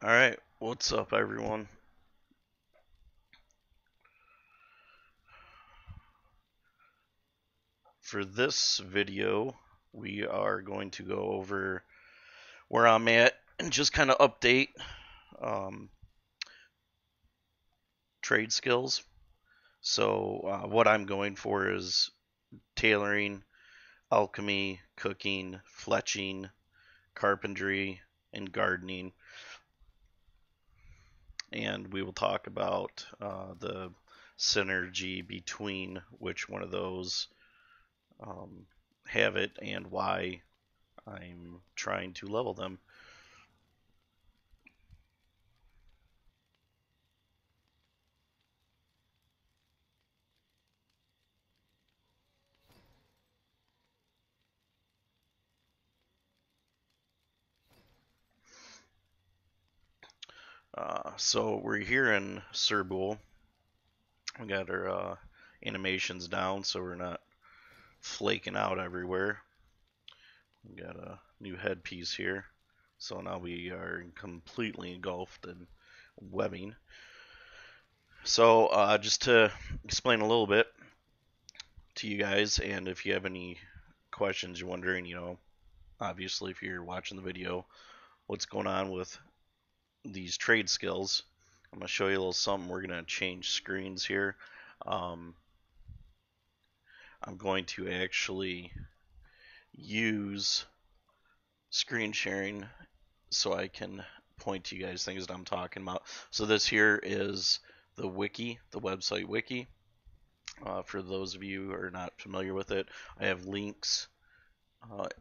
Alright, what's up everyone? For this video, we are going to go over where I'm at and just kind of update um, trade skills. So what I'm going for is tailoring, alchemy, cooking, fletching, carpentry, and gardening. And we will talk about the synergy between which one of those um, have it and why I'm trying to level them. So we're here in Cerbul. We got our animations down so we're not flaking out everywhere. We got a new headpiece here. So now we are completely engulfed in webbing. So just to explain a little bit to you guys, and if you have any questions you're wondering, obviously if you're watching the video, what's going on with these trade skills. I'm going to show you a little something. We're going to change screens here. Um, I'm going to actually use screen sharing so I can point to you guys things that I'm talking about. So this here is the wiki, the website wiki. For those of you who are not familiar with it, I have links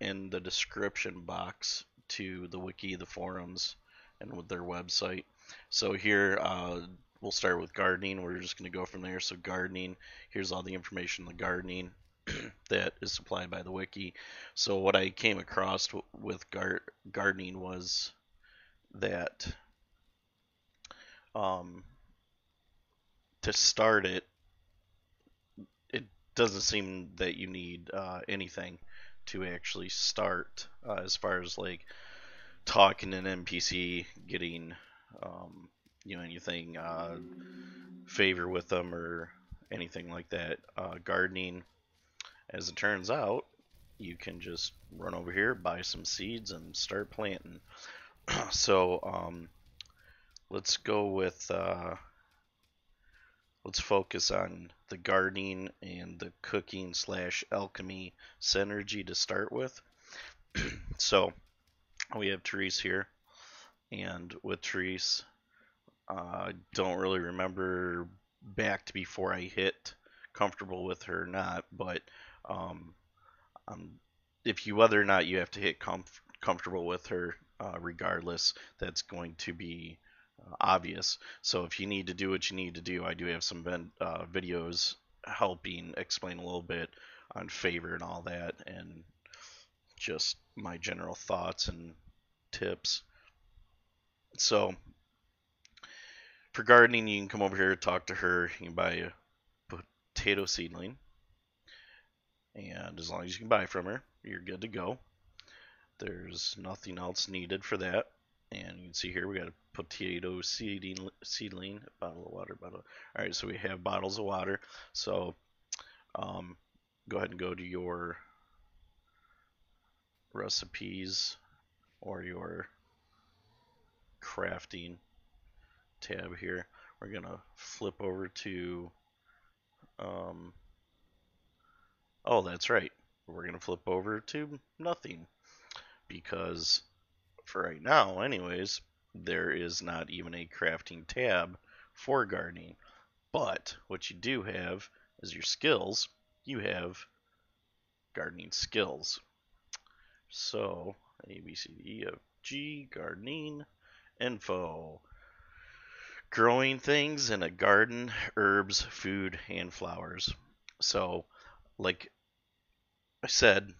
in the description box to the wiki, the forums, and with their website. So here we'll start with gardening. We're just going to go from there. So gardening, here's all the information on the gardening that is supplied by the wiki. So what I came across with gardening was that um, to start it, it doesn't seem that you need anything to actually start as far as like talking an NPC, getting anything favor with them or anything like that. Gardening, as it turns out, you can just run over here, buy some seeds, and start planting. So let's go with let's focus on the gardening and the cooking slash alchemy synergy to start with. So we have Therese here, and with Therese, I don't really remember back to before I hit comfortable with her or not, but um, if you whether or not you have to hit comfortable with her, regardless, that's going to be obvious. So if you need to do what you need to do, I do have some videos helping explain a little bit on favor and all that, and just my general thoughts and tips. So for gardening, you can come over here, talk to her. You can buy a potato seedling, and as long as you can buy from her, you're good to go. There's nothing else needed for that. And you can see here we got a potato seedling, bottle of water, bottle. All right, so we have bottles of water. So go ahead and go to your recipes or your crafting tab here. We're gonna flip over to oh, that's right. We're gonna flip over to nothing because for right now, anyways, there is not even a crafting tab for gardening. But what you do have is your skills. You have gardening skills. So A, B, C, D, E, F, G, gardening info. Growing things in a garden, herbs, food, and flowers. So, like I said,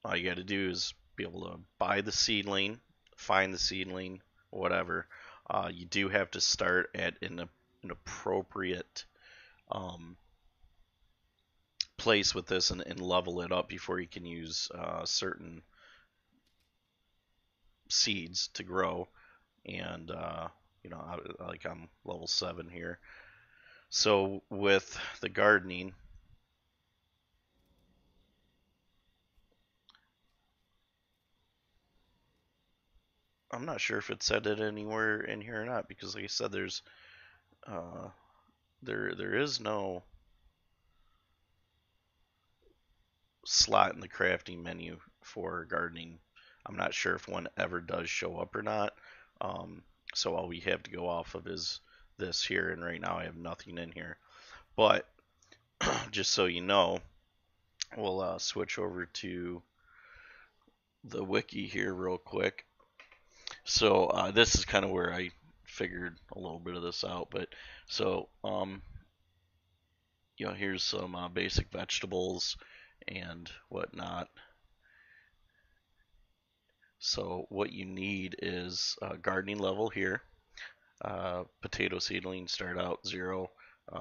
all you got to do is be able to buy the seedling, find the seedling, whatever. You do have to start at an appropriate place with this and level it up before you can use certain seeds to grow. and like I'm level 7 here. So with the gardening, I'm not sure if it said it anywhere in here or not, because like I said, uh, there is no slot in the crafting menu for gardening. I'm not sure if one ever does show up or not. Um, so all we have to go off of is this here, and right now I have nothing in here. But just so you know, we'll switch over to the wiki here real quick. So this is kind of where I figured a little bit of this out. But so here's some basic vegetables and whatnot. So what you need is gardening level here. Potato seedlings start out 0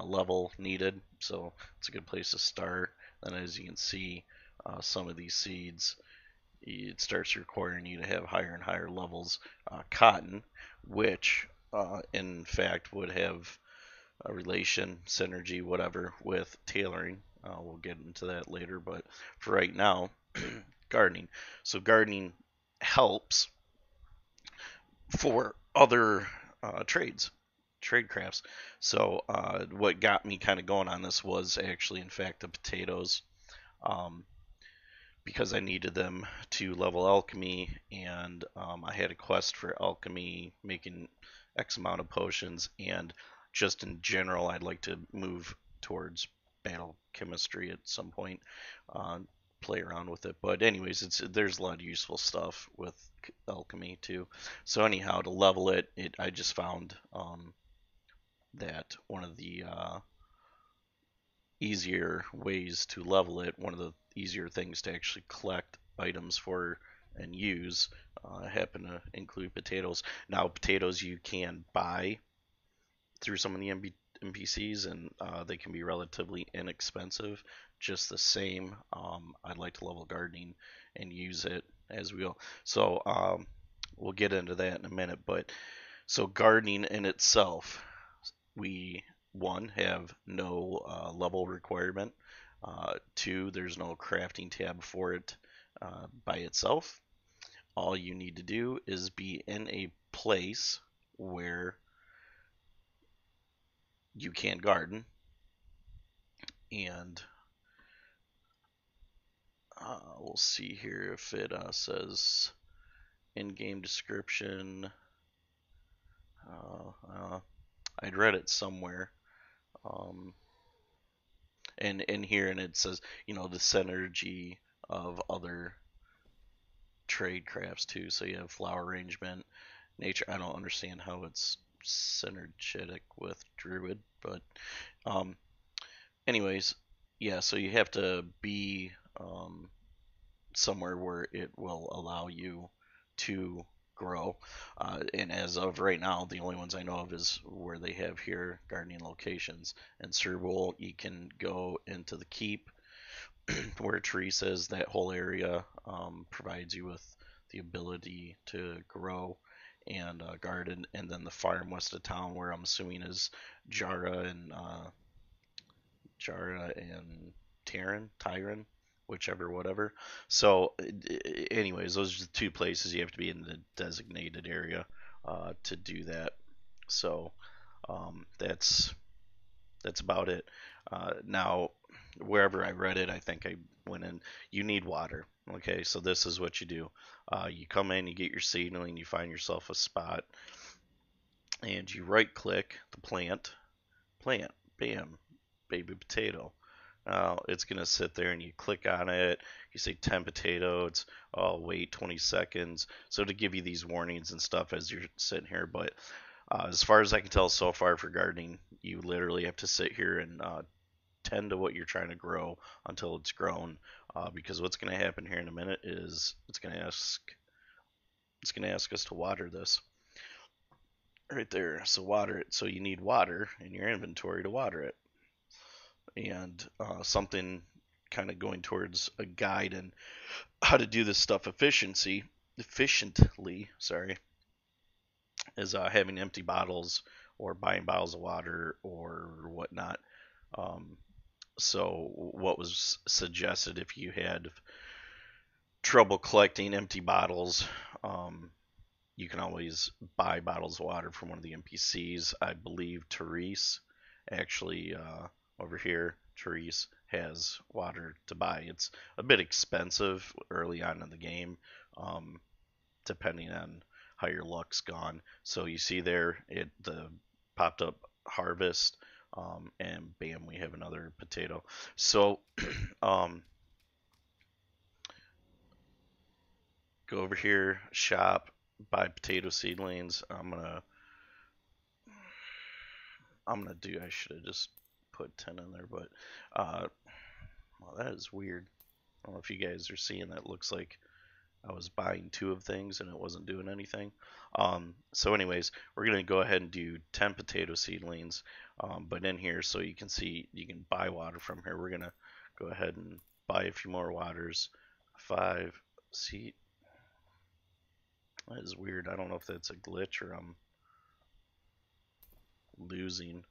level needed, so it's a good place to start. Then as you can see, some of these seeds, it starts requiring you to have higher and higher levels. Cotton, which in fact would have a relation, synergy, whatever, with tailoring. We'll get into that later, but for right now, gardening. So gardening helps for other trade crafts. So what got me kind of going on this was actually, in fact, the potatoes, um, because I needed them to level alchemy, and I had a quest for alchemy, making X amount of potions, and just in general, I'd like to move towards battle chemistry at some point. Uh, Play around with it, but anyways, there's a lot of useful stuff with alchemy too. So anyhow, to level it I just found that one of the easier ways to level it, one of the easier things to actually collect items for and use, happen to include potatoes. Now, potatoes you can buy through some of the NPCs, and they can be relatively inexpensive. Just the same, I'd like to level gardening and use it as we go. So we'll get into that in a minute. But so gardening in itself, we one have no level requirement. Two, there's no crafting tab for it by itself. All you need to do is be in a place where you can garden, and we'll see here if it says in-game description. I'd read it somewhere, um, and in here, and it says the synergy of other trade crafts too. So you have flower arrangement, nature. I don't understand how it's synergetic with druid, but um, anyways, yeah. So you have to be somewhere where it will allow you to grow. And as of right now, the only ones I know of is where they have here gardening locations. And Cerbul, you can go into the keep where Teresa's, that whole area provides you with the ability to grow and garden. And then the farm west of town, where I'm assuming is Jara and Tyron, whichever, whatever. So, anyways, those are the two places you have to be in the designated area to do that. So, that's about it. Now, wherever I read it, I think I went in. You need water. Okay, so this is what you do. You come in, you get your seedling, you find yourself a spot, and you right click the plant, bam, baby potato. It's going to sit there and you click on it. You say 10 potato. It's, oh, wait 20 seconds. So to give you these warnings and stuff as you're sitting here. But as far as I can tell so far for gardening, you literally have to sit here and tend to what you're trying to grow until it's grown. Because what's going to happen here in a minute is it's going to ask us to water this right there. So water it. So you need water in your inventory to water it. And something kind of going towards a guide and how to do this stuff efficiently, sorry, is having empty bottles or buying bottles of water or whatnot. Um, so what was suggested if you had trouble collecting empty bottles, um, you can always buy bottles of water from one of the NPCs. I believe Therese actually over here, Therese has water to buy. It's a bit expensive early on in the game, um, depending on how your luck's gone. So you see there, the popped up harvest, and bam, we have another potato. So um, go over here, shop, buy potato seedlings. I'm gonna do. I should have just put 10 in there, but well, that is weird. I don't know if you guys are seeing that. It looks like I was buying 2 of things and it wasn't doing anything. So anyways, we're gonna go ahead and do 10 potato seedlings. But in here, so you can see, you can buy water from here. We're gonna go ahead and buy a few more waters. 5 seed. That is weird. I don't know if that's a glitch or I'm losing.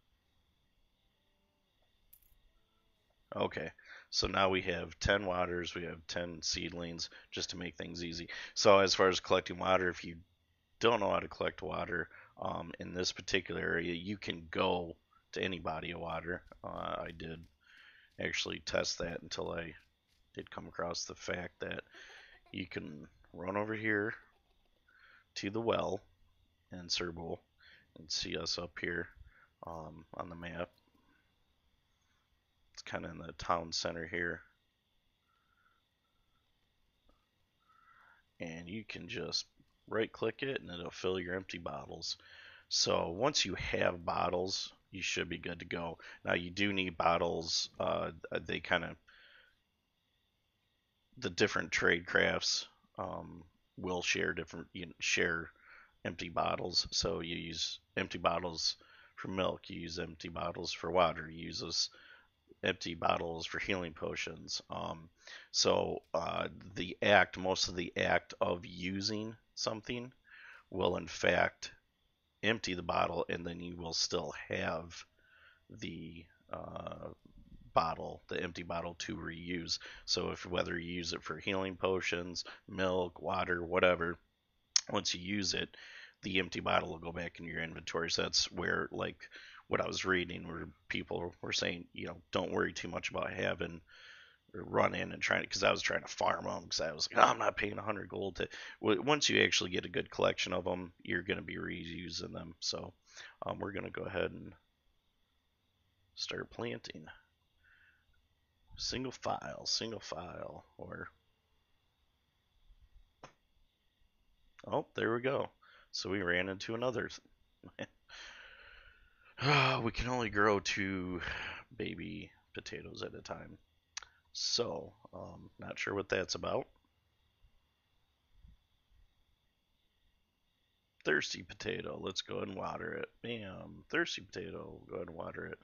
Okay, so now we have 10 waters, we have 10 seedlings, just to make things easy. So as far as collecting water, if you don't know how to collect water, in this particular area, you can go to any body of water. I did actually test that until I did come across the fact that you can run over here to the well in Cerbul and see us up here on the map. It's kind of in the town center here. And you can just right click it and it'll fill your empty bottles. So once you have bottles, you should be good to go. Now you do need bottles. They kind of, the different trade crafts will share different, share empty bottles. So you use empty bottles for milk, you use empty bottles for water, you use those empty bottles for healing potions. So most of the act of using something will in fact empty the bottle, and then you will still have the the empty bottle to reuse. So if whether you use it for healing potions, milk, water, whatever, once you use it, the empty bottle will go back in your inventory. So that's where, like, what I was reading, where people were saying, don't worry too much about having or run in and trying, because I was trying to farm them, because I was like, I'm not paying 100 gold to. Once you actually get a good collection of them, you're going to be reusing them. So we're going to go ahead and start planting. Single file, or oh, there we go. So we ran into another. We can only grow 2 baby potatoes at a time. So, not sure what that's about. Thirsty potato. Let's go ahead and water it. Bam. Thirsty potato. Go ahead and water it.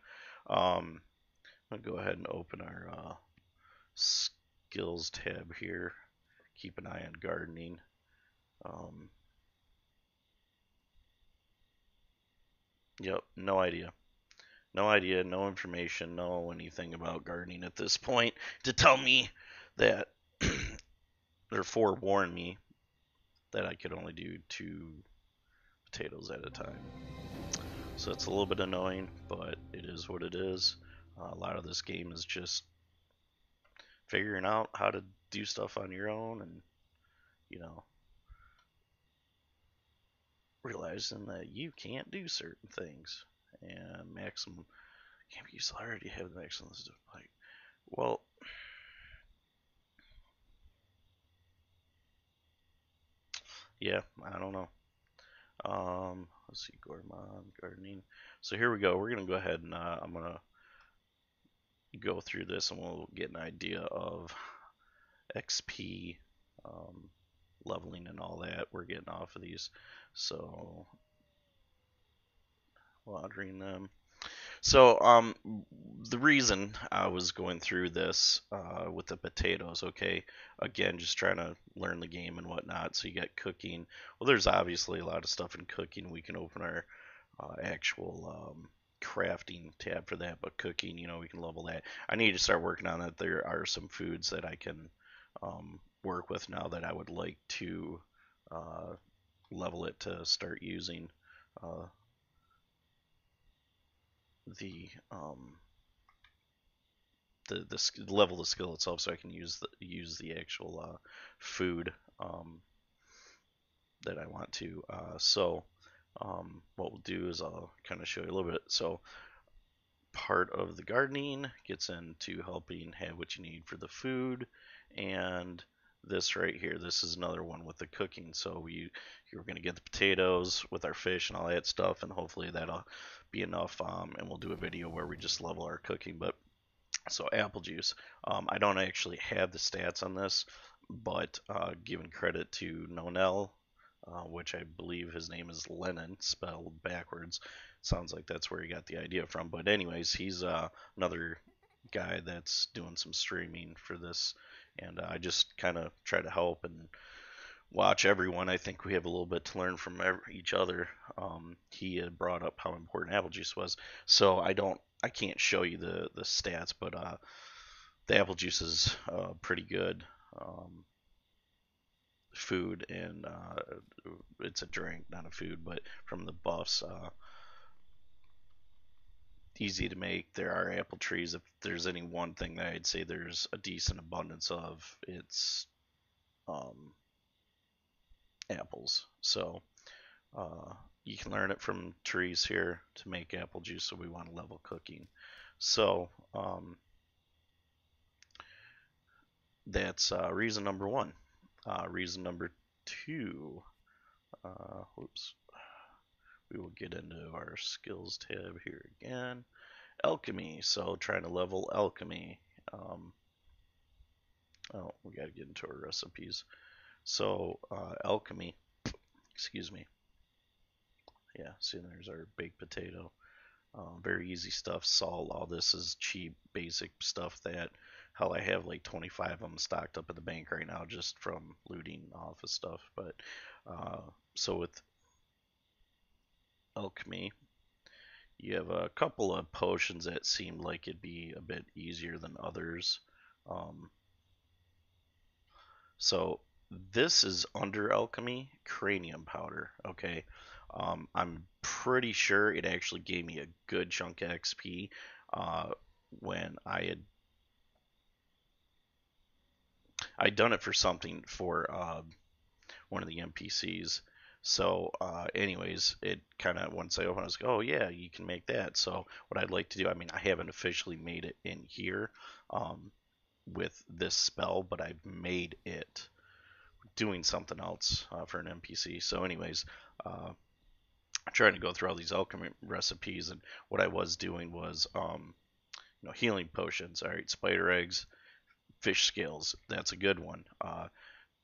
I'll go ahead and open our skills tab here. Keep an eye on gardening. Yep, no idea. No idea, no information, no anything about gardening at this point to tell me that, or forewarn me that I could only do 2 potatoes at a time. So it's a little bit annoying, but it is what it is. A lot of this game is just figuring out how to do stuff on your own, and realizing that you can't do certain things. And maximum, can't be used. I already have the maximum. Like, well, yeah, I don't know. Let's see, Gorgon gardening. So here we go. We're gonna go ahead and I'm gonna go through this, and we'll get an idea of XP, leveling, and all that we're getting off of these. So watering them. So the reason I was going through this with the potatoes, okay, again, just trying to learn the game and whatnot. So you got cooking. Well, there's obviously a lot of stuff in cooking. We can open our actual crafting tab for that, but cooking, we can level that. I need to start working on it. There are some foods that I can work with now that I would like to level it to start using uh, the level the skill itself, so I can use the actual food that I want to. What we'll do is I'll kind of show you a little bit. So part of the gardening gets into helping have what you need for the food, and this right here, this is another one with the cooking. So you're going to get the potatoes with our fish and all that stuff, and hopefully that'll be enough. And we'll do a video where we just level our cooking. But so apple juice, I don't actually have the stats on this, but giving credit to Nonell, which I believe his name is Lennon, spelled backwards. Sounds like that's where he got the idea from. But anyways, he's another guy that's doing some streaming for this, and I just kind of try to help and watch everyone. I think we have a little bit to learn from each other. He had brought up how important apple juice was, so I can't show you the stats, but the apple juice is pretty good food, and it's a drink, not a food, but from the buffs, easy to make. There are apple trees. If there's any one thing that I'd say there's a decent abundance of, it's um, apples. So you can learn it from trees here to make apple juice, so we want to level cooking. So that's reason number one. Reason number two, whoops, we will get into our skills tab here again. Alchemy, so trying to level alchemy. Oh, we got to get into our recipes. So alchemy, excuse me. Yeah, see, there's our baked potato. Very easy stuff. Salt, all this is cheap, basic stuff that, hell, I have like 25 of them stocked up at the bank right now just from looting office stuff. But so with alchemy, you have a couple of potions that seem like it'd be a bit easier than others. Um, so this is under alchemy, cranium powder. Okay, I'm pretty sure it actually gave me a good chunk of XP uh, when I'd done it for something for one of the NPCs. So, anyways, it kind of once I opened, I was like, oh yeah, you can make that. So, what I'd like to do, I mean, I haven't officially made it in here with this spell, but I've made it doing something else for an NPC. So, anyways, trying to go through all these alchemy recipes, and what I was doing was, healing potions. All right, spider eggs, fish scales. That's a good one.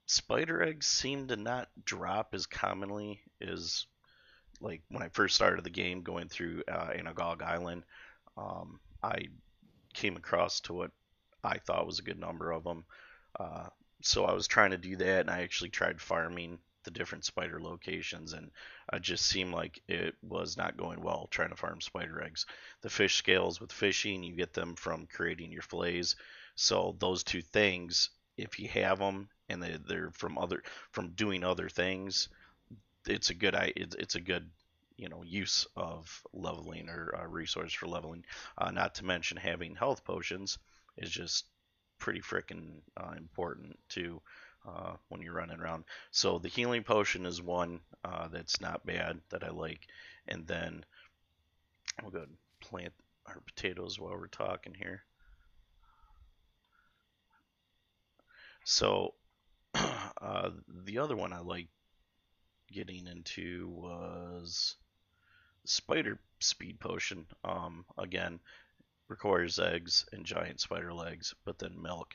Spider eggs seem to not drop as commonly as like when I first started the game going through Anagog Island. I came across to what I thought was a good number of them. Uh, so I was trying to do that, and I actually tried farming the different spider locations, and it just seemed like it was not going well trying to farm spider eggs. The fish scales with fishing, you get them from creating your fillets. So those two things, if you have them and they're from doing other things, it's a good use of leveling or a resource for leveling. Not to mention having health potions is just pretty freaking important too when you're running around. So the healing potion is one that's not bad that I like, and then we'll go ahead and plant our potatoes while we're talking here. So the other one I like getting into was spider speed potion. Again, requires eggs and giant spider legs, but then milk.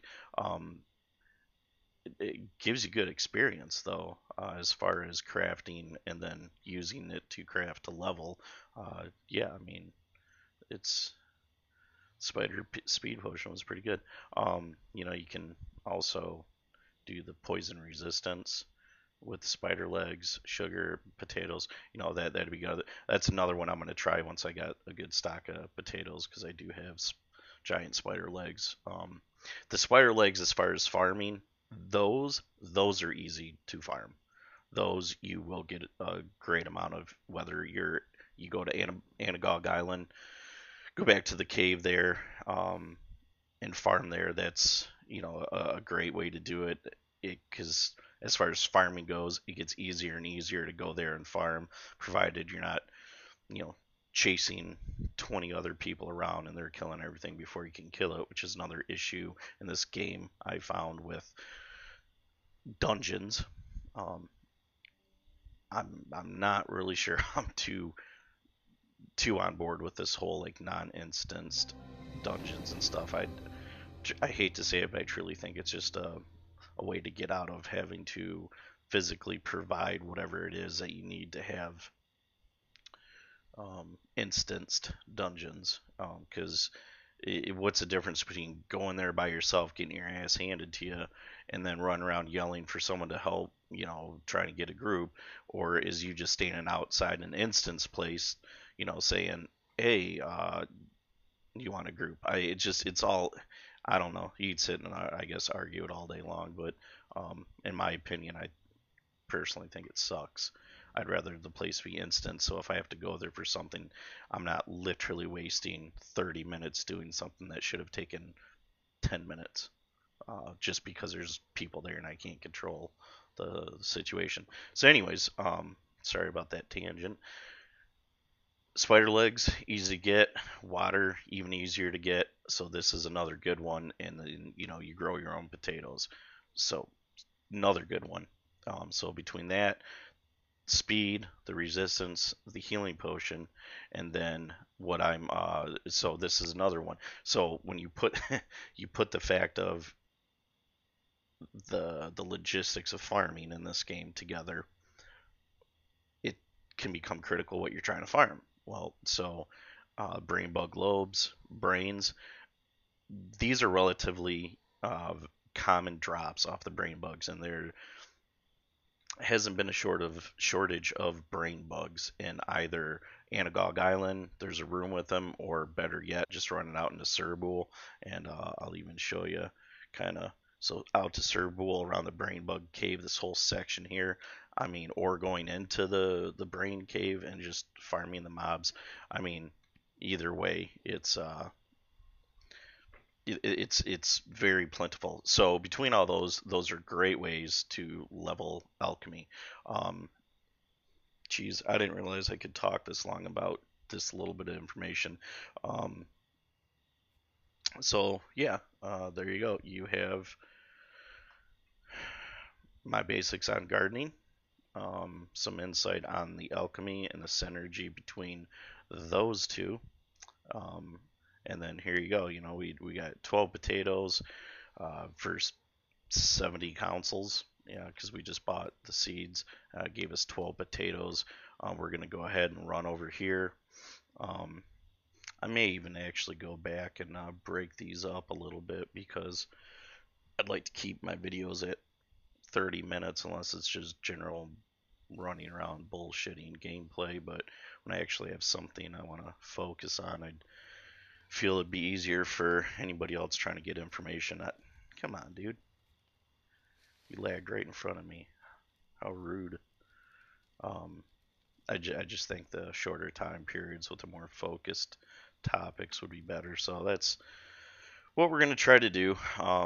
It gives you good experience though, as far as crafting and then using it to craft a level. Yeah, I mean it's speed potion was pretty good. You know, you can also do the poison resistance with spider legs, sugar, potatoes. You know, that'd be good. That's another one I'm gonna try once I got a good stock of potatoes, because I do have giant spider legs. The spider legs, as far as farming, those are easy to farm. Those you will get a great amount of, whether you go to Anagog Island, go back to the cave there, and farm there. That's, you know, a great way to do it. Because as far as farming goes, it gets easier and easier to go there and farm, provided you're not, you know, chasing 20 other people around and they're killing everything before you can kill it, which is another issue in this game I found with dungeons. Um, I'm not really sure I'm too on board with this whole like non-instanced dungeons and stuff. I hate to say it, but I truly think it's just a way to get out of having to physically provide whatever it is that you need to have instanced dungeons. Because what's the difference between going there by yourself, getting your ass handed to you, and then run around yelling for someone to help, you know, trying to get a group, or is you just standing outside an instance place, you know, saying, hey, you want a group? It's all, I don't know. You'd sit and I guess argue it all day long, but in my opinion, I personally think it sucks. I'd rather the place be instant, so if I have to go there for something, I'm not literally wasting 30 minutes doing something that should have taken 10 minutes, just because there's people there and I can't control the situation. So, anyways, sorry about that tangent. Spider legs, easy to get. Water, even easier to get. So this is another good one. And then, you know, you grow your own potatoes. So another good one. So between that, speed, the resistance, the healing potion, and then what I'm so this is another one. So when you put you put the fact of the logistics of farming in this game together, it can become critical what you're trying to farm. Well, so brain bug lobes, brains, these are relatively common drops off the brain bugs, and there hasn't been a shortage of brain bugs in either Anagog Island. There's a room with them, or better yet, just running out into Cerbul, and I'll even show you kind of. So out to Cerbul around the brain bug cave, this whole section here. I mean, or going into the brain cave and just farming the mobs. I mean, either way, it's very plentiful. So between all those are great ways to level alchemy. Um, Geez, I didn't realize I could talk this long about this little bit of information. Um, so yeah, there you go. You have my basics on gardening, some insight on the alchemy and the synergy between those two. Um, and then here you go. You know, we got 12 potatoes for 70 councils. Yeah, because we just bought the seeds. Gave us 12 potatoes. We're gonna go ahead and run over here. Um, I may even actually go back and break these up a little bit, because I'd like to keep my videos at 30 minutes, unless it's just general running around bullshitting gameplay. But when I actually have something I want to focus on, I'd feel it'd be easier for anybody else trying to get information. Come on, dude. You lagged right in front of me. How rude. Um, I just think the shorter time periods with the more focused topics would be better. So that's what we're going to try to do.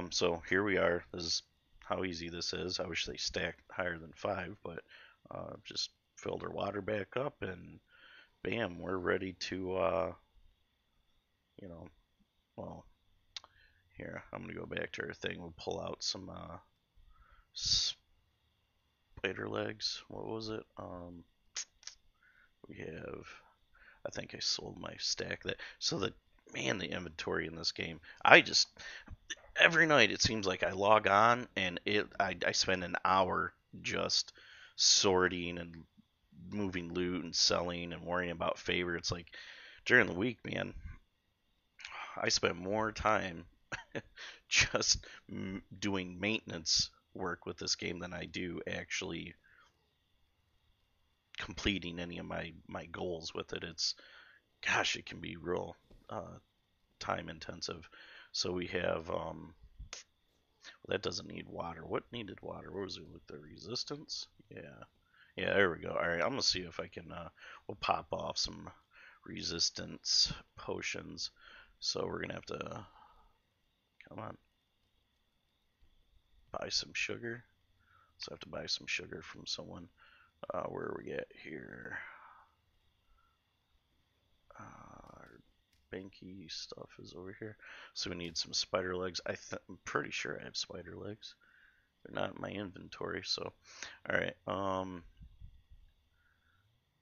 So here we are. This is how easy this is. I wish they stacked higher than 5, but just filled our water back up, and bam, we're ready to, you know, well, here, I'm going to go back to our thing. We'll pull out some spider legs. What was it? We have, I think I sold my stack that. So the the inventory in this game, every night it seems like I log on and I spend an hour just sorting and moving loot and selling and worrying about favorites. Like during the week, man, I spent more time just doing maintenance work with this game than I do actually completing any of my goals with it. It's, gosh, it can be real time intensive. So we have well, that doesn't need water. What needed water? What was it with the resistance? Yeah. Yeah, there we go. All right, I'm gonna see if I can we'll pop off some resistance potions. So we're gonna have to, come on, buy some sugar. So I have to buy some sugar from someone. Where are we at here? Our banky stuff is over here. So we need some spider legs. I'm pretty sure I have spider legs. They're not in my inventory, so all right.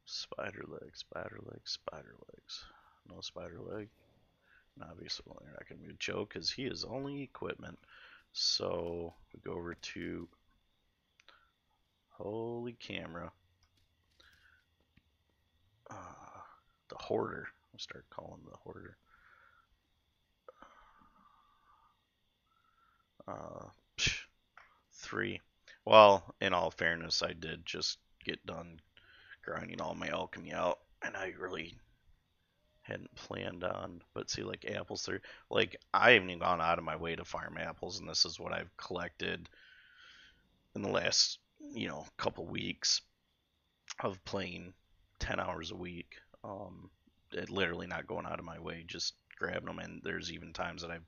Spider legs, spider legs, spider legs. No spider leg. And obviously, well, they're not going to be a joke because he is only equipment. So we go over to holy camera. The hoarder. I'll start calling the hoarder. 3. Well, in all fairness, I did just get done grinding all my alchemy out, and I really hadn't planned on. But see, like apples, like I haven't even gone out of my way to farm apples, and this is what I've collected in the last, couple weeks of playing 10 hours a week. Literally not going out of my way, just grabbing them. And there's even times that I've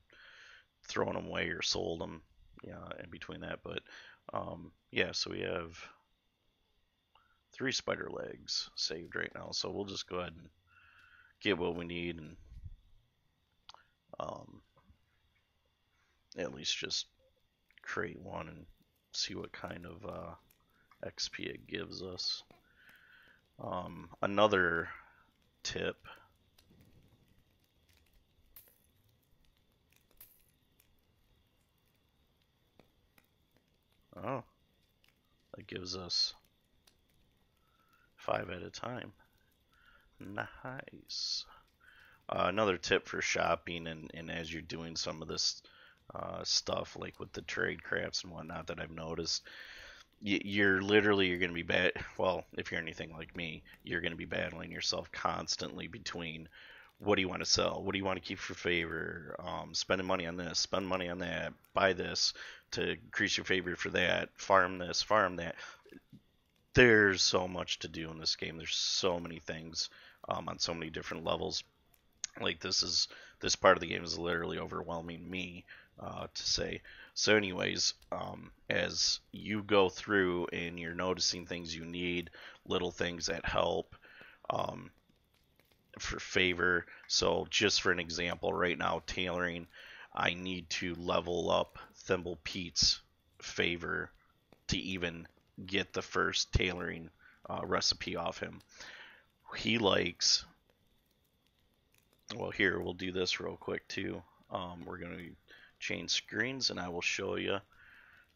thrown them away or sold them, in between that. But yeah, so we have 3 spider legs saved right now. So we'll just go ahead and get what we need, and at least just create one and see what kind of XP it gives us. Another tip. Oh, that gives us 5 at a time. Nice. Another tip for shopping, and as you're doing some of this stuff, like with the trade crafts and whatnot that I've noticed, you're going to be well, if you're anything like me, you're going to be battling yourself constantly between what do you want to sell, what do you want to keep for favor, spending money on this, spend money on that, buy this to increase your favor for that, farm this, farm that. There's so much to do in this game. There's so many things on so many different levels. Like this part of the game is literally overwhelming me to say. So anyways, as you go through and you're noticing things you need, little things that help for favor. So just for an example, right now tailoring, I need to level up Thimble Pete's favor to even get the first tailoring recipe off him. He likes, well, here, we'll do this real quick too. We're going to change screens and I will show you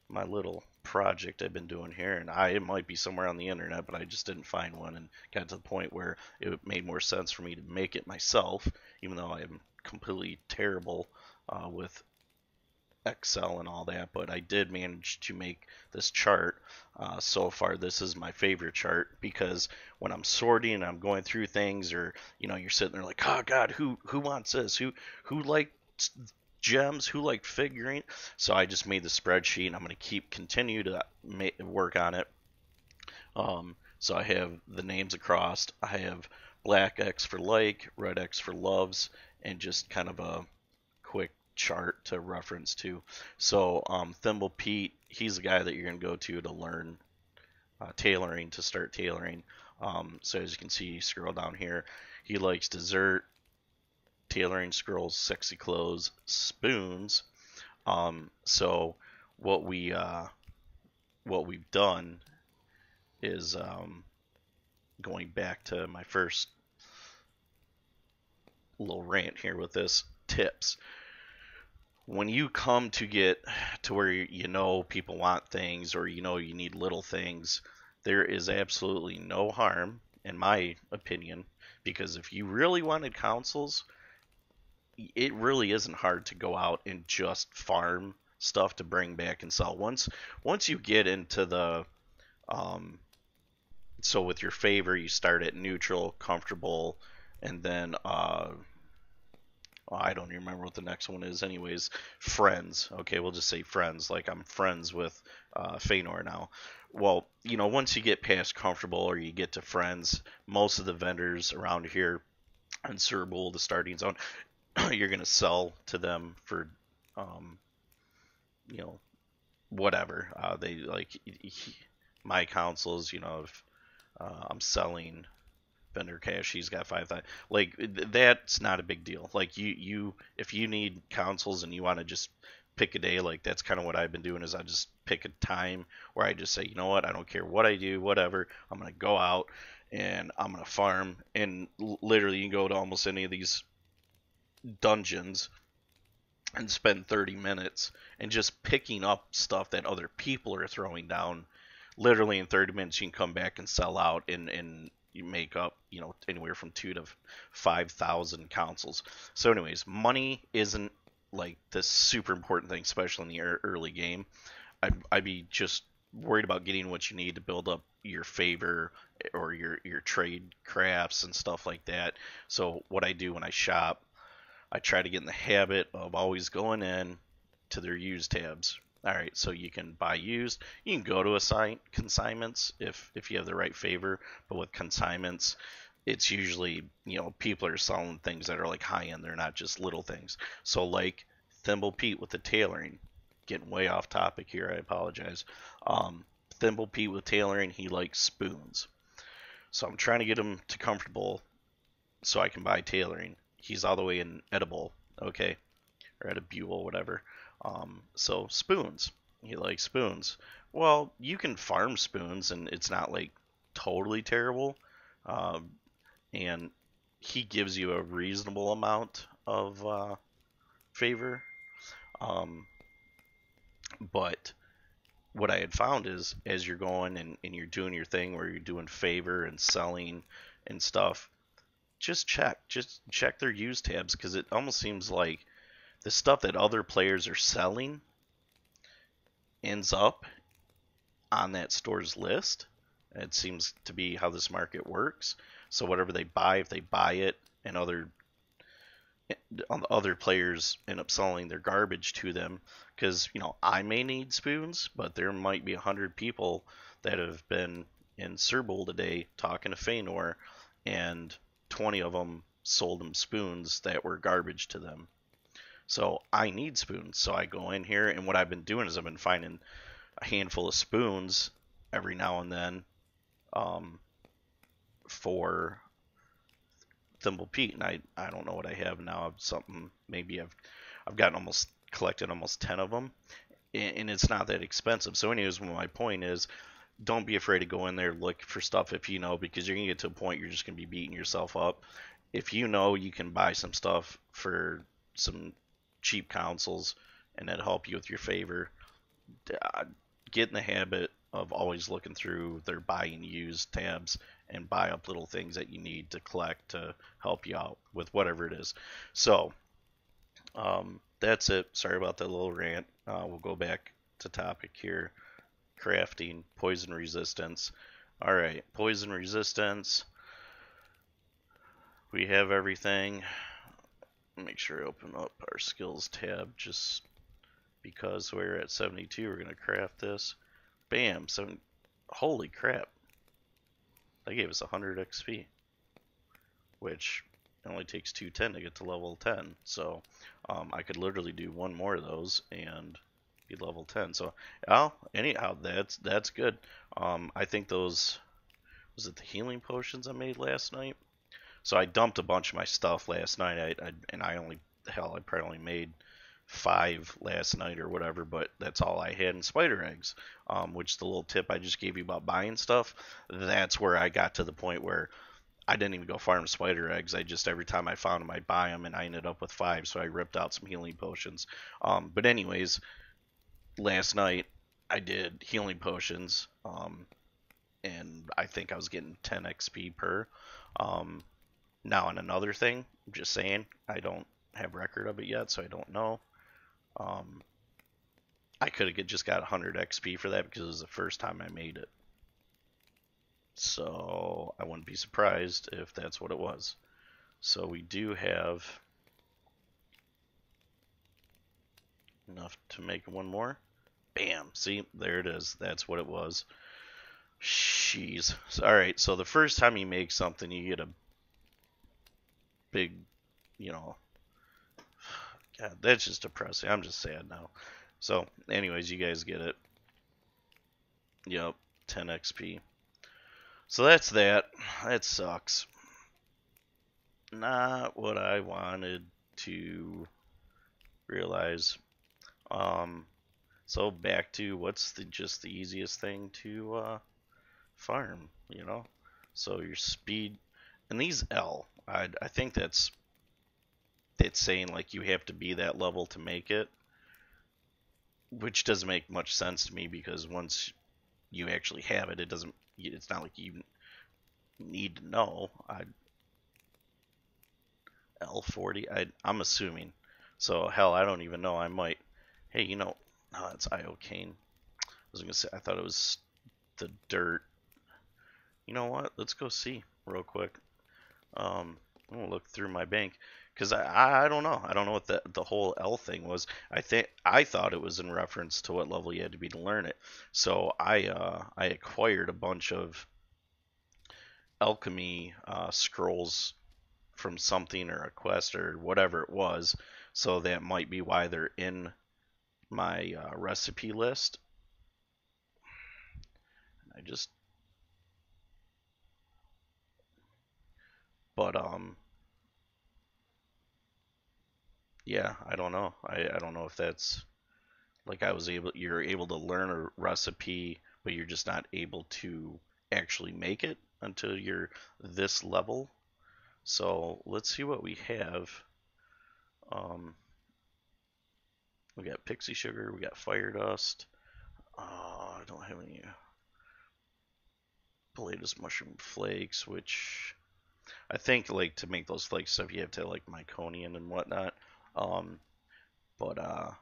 my little project I've been doing here. And it might be somewhere on the internet, but I just didn't find one, and got to the point where it made more sense for me to make it myself, even though I am completely terrible with Excel and all that. But I did manage to make this chart. So far, this is my favorite chart, because when I'm sorting and I'm going through things, or you're sitting there like, oh God, who wants this? Who liked gems? Who liked figurine? So I just made the spreadsheet, and I'm going to continue to work on it. So I have the names across. I have black X for like, red X for loves, and just kind of a quick chart to reference to. So Thimble Pete, he's the guy that you're going to go to learn tailoring, to start tailoring. So as you can see, scroll down here, he likes dessert, tailoring scrolls, sexy clothes, spoons. So what we've done is going back to my first little rant here with this, tips. When you come to get to where people want things, or you need little things, there is absolutely no harm, in my opinion, because if you really wanted councils, it really isn't hard to go out and just farm stuff to bring back and sell. Once you get into the um, so with your favor, you start at neutral, comfortable, and then I don't even remember what the next one is. Anyways, friends. Okay, we'll just say friends. Like I'm friends with Feanor now. Well, once you get past comfortable or you get to friends, most of the vendors around here in Cerbul, the starting zone, you're gonna sell to them for, um, you know, whatever. They like my councils. If I'm selling vendor cash, he's got 5,000. Like that's not a big deal. Like if you need councils and you want to just pick a day, like that's kind of what I've been doing. Is I just pick a time where I just say, you know what, I don't care what I do, whatever. I'm gonna go out and I'm gonna farm. And literally, you can go to almost any of these dungeons and spend 30 minutes and just picking up stuff that other people are throwing down. Literally in 30 minutes you can come back and sell out, and you make up anywhere from 2 to 5,000 consoles. So anyways, money isn't like the super important thing, especially in the early game. I'd be just worried about getting what you need to build up your favor or your trade crafts and stuff like that. So what I do when I shop, I try to get in the habit of always going in to their used tabs. All right, so you can buy used. You can go to assign consignments if you have the right favor, but with consignments, it's usually people are selling things that are like high end. They're not just little things. So like Thimble Pete with the tailoring, getting way off topic here. I apologize. Thimble Pete with tailoring, he likes spoons. So I'm trying to get him to comfortable so I can buy tailoring. He's all the way in edible, okay, or edible, whatever. So spoons, he likes spoons. Well, you can farm spoons, and it's not like totally terrible. Um, and he gives you a reasonable amount of favor. Um, but what I had found is, as you're going and you're doing your thing where you're doing favor and selling and stuff, just check their use tabs, because it almost seems like the stuff that other players are selling ends up on that store's list. It seems to be how this market works. So whatever they buy, if they buy it and other players end up selling their garbage to them, because I may need spoons, but there might be 100 people that have been in Cerbul today talking to Feanor, and 20 of them sold them spoons that were garbage to them. So I need spoons. So I go in here, and what I've been doing is I've been finding a handful of spoons every now and then, for Thimble Pete, and I don't know what I have now. Something, maybe I've gotten collected almost 10 of them, and it's not that expensive. So anyways, my point is, don't be afraid to go in there, look for stuff if because you're gonna get to a point you're just gonna be beating yourself up. If you can buy some stuff for some cheap consoles and that help you with your favor, get in the habit of always looking through their buying used tabs and buy up little things that you need to collect to help you out with whatever it is. So that's it. Sorry about that little rant. We'll go back to topic here. Crafting, poison resistance. Alright, poison resistance. We have everything. Make sure I open up our skills tab, just because we're at 72. We're going to craft this. Bam! Holy crap. That gave us 100 XP, which it only takes 210 to get to level 10. So I could literally do one more of those and be level 10. So anyhow, that's good. I think those, was it the healing potions I made last night? So I dumped a bunch of my stuff last night. I probably only made 5 last night or whatever, but that's all I had in spider eggs, which the little tip I just gave you about buying stuff, that's where I got to the point where I didn't even go farm spider eggs. I just, every time I found them, I'd buy them, and I ended up with 5, so I ripped out some healing potions. But anyways, last night I did healing potions, and I think I was getting 10 XP per. Now, on another thing, I'm just saying, I don't have record of it yet, so I don't know. I could have just got 100 XP for that because it was the first time I made it. So I wouldn't be surprised if that's what it was. So we do have enough to make one more. Bam! See, there it is. That's what it was. Jeez. Alright, so the first time you make something, you get a big, you know... God, that's just depressing. I'm just sad now. So, anyways, you guys get it. Yep, 10 XP. So that's that. That sucks. Not what I wanted to realize. So back to what's just the easiest thing to farm, you know? So your speed, and these L, I think that's saying like you have to be that level to make it, which doesn't make much sense to me because once you actually have it, it's not like you need to know. L40, I'm assuming. So hell, I don't even know. I might. Hey, you know, no, it's iocane. I was gonna say I thought it was the dirt. You know what? Let's go see real quick. I'm gonna look through my bank because I don't know. I don't know what the whole L thing was. I thought it was in reference to what level you had to be to learn it. So I acquired a bunch of alchemy scrolls from something or a quest or whatever it was. So that might be why they're in my recipe list. But yeah, I don't know. I don't know if that's like you're able to learn a recipe, but you're just not able to actually make it until you're this level. So let's see what we have. We got pixie sugar, we got fire dust. I don't have any Pilatus mushroom flakes, which I think like to make those flake stuff you have to like Myconian and whatnot. But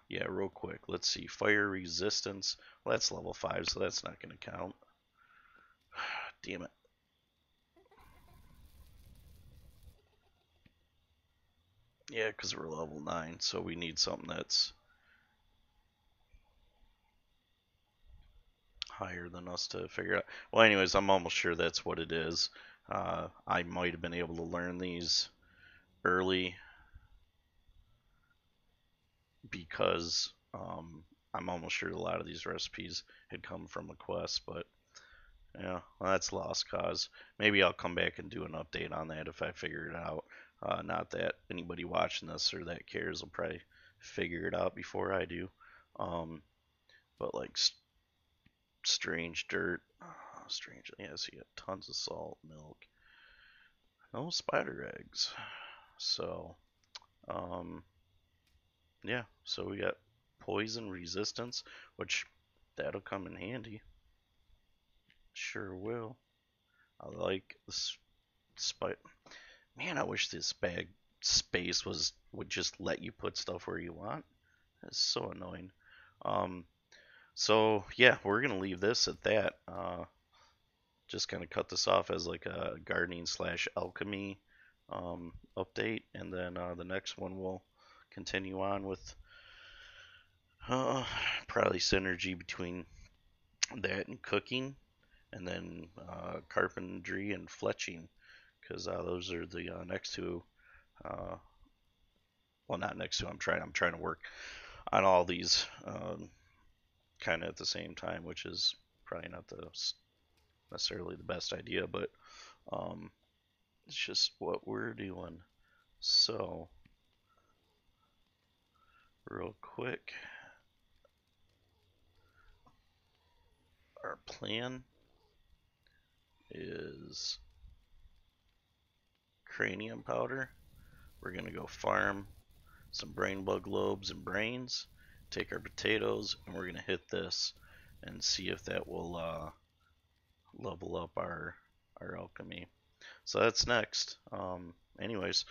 yeah, real quick, let's see. Fire resistance. Well, that's level 5, so that's not gonna count. Damn it. Yeah, because we're level 9, so we need something that's higher than us to figure out. Well, anyways, I'm almost sure that's what it is. I might have been able to learn these early because I'm almost sure a lot of these recipes had come from a quest, but yeah, well, that's lost cause. Maybe I'll come back and do an update on that if I figure it out. Not that anybody watching this or that cares will probably figure it out before I do. But like strange dirt, strange. Yeah, so you got tons of salt, milk, no spider eggs. So, yeah. So we got poison resistance, which that'll come in handy. Sure will. I like the spider. Man, I wish this bag space would just let you put stuff where you want. It's so annoying. So yeah, we're gonna leave this at that. Just kind of cut this off as like a gardening / alchemy update, and then the next one will continue on with probably synergy between that and cooking, and then carpentry and fletching, because those are the next two. Well, not next to. I'm trying to work on all these kind of at the same time, which is probably not necessarily the best idea, but it's just what we're doing. So, real quick, our plan is cranium powder. We're going to go farm some brain bug lobes and brains, take our potatoes, and we're going to hit this and see if that will level up our alchemy. So that's next. Anyways,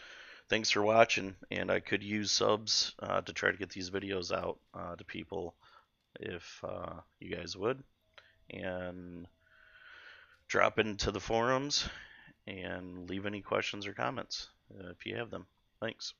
thanks for watching, and I could use subs to try to get these videos out to people if you guys would. And drop into the forums and leave any questions or comments if you have them. Thanks.